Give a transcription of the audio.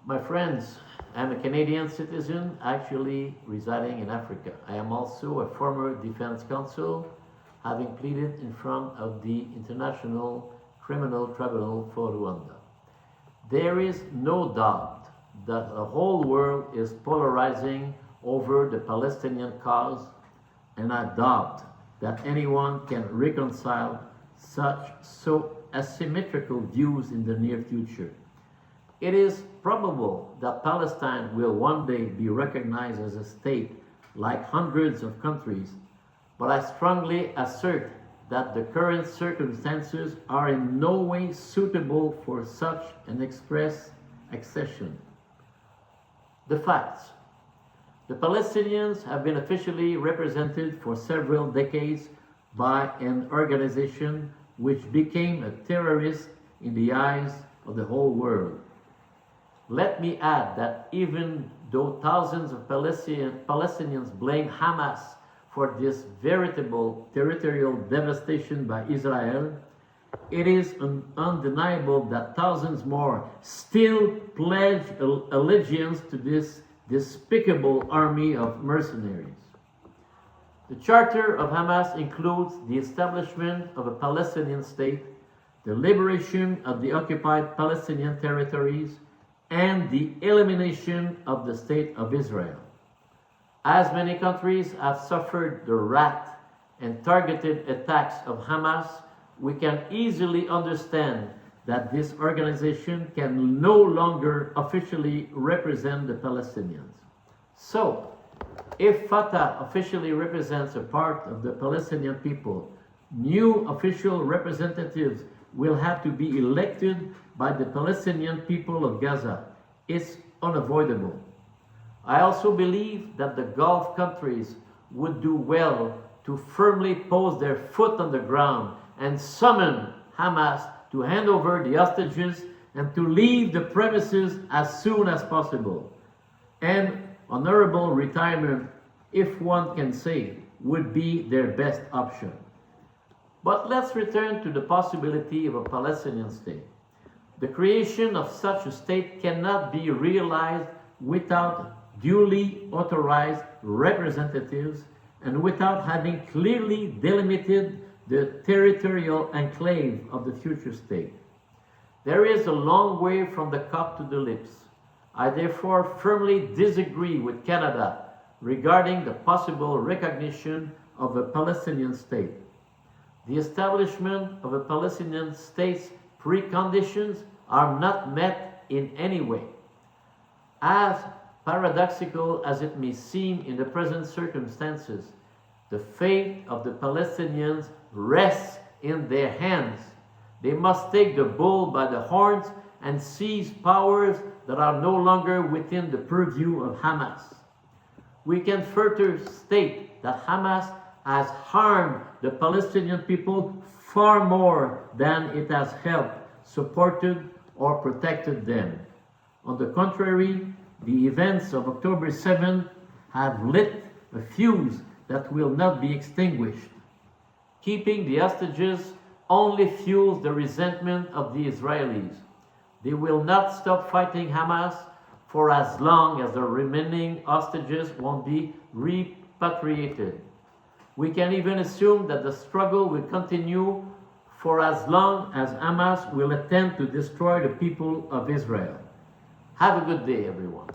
My friends, I'm a Canadian citizen actually residing in Africa. I am also a former defense counsel, having pleaded in front of the International Criminal Tribunal for Rwanda. There is no doubt that the whole world is polarizing over the Palestinian cause, and I doubt that anyone can reconcile such so asymmetrical views in the near future. It is probable that Palestine will one day be recognized as a state like hundreds of countries, but I strongly assert that the current circumstances are in no way suitable for such an express accession. The facts. The Palestinians have been officially represented for several decades by an organization which became a terrorist in the eyes of the whole world. Let me add that even though thousands of Palestinians blame Hamas for this veritable territorial devastation by Israel, it is undeniable that thousands more still pledge allegiance to this despicable army of mercenaries. The charter of Hamas includes the establishment of a Palestinian state, the liberation of the occupied Palestinian territories, and the elimination of the State of Israel. As many countries have suffered the wrath and targeted attacks of Hamas, we can easily understand that this organization can no longer officially represent the Palestinians. So, if Fatah officially represents a part of the Palestinian people, new official representatives will have to be elected by the Palestinian people of Gaza. It's unavoidable. I also believe that the Gulf countries would do well to firmly pose their foot on the ground and summon Hamas to hand over the hostages and to leave the premises as soon as possible. And honorable retirement, if one can say, would be their best option. But let's return to the possibility of a Palestinian state. The creation of such a state cannot be realized without duly authorized representatives and without having clearly delimited the territorial enclave of the future state. There is a long way from the cup to the lips. I therefore firmly disagree with Canada regarding the possible recognition of a Palestinian state. The establishment of a Palestinian state's preconditions are not met in any way. As paradoxical as it may seem in the present circumstances, the fate of the Palestinians rests in their hands. They must take the bull by the horns and seize powers that are no longer within the purview of Hamas. We can further state that Hamas has harmed the Palestinian people far more than it has helped, supported, or protected them. On the contrary, the events of October 7th have lit a fuse that will not be extinguished. Keeping the hostages only fuels the resentment of the Israelis. They will not stop fighting Hamas for as long as the remaining hostages won't be repatriated. We can even assume that the struggle will continue for as long as Hamas will attempt to destroy the people of Israel. Have a good day, everyone.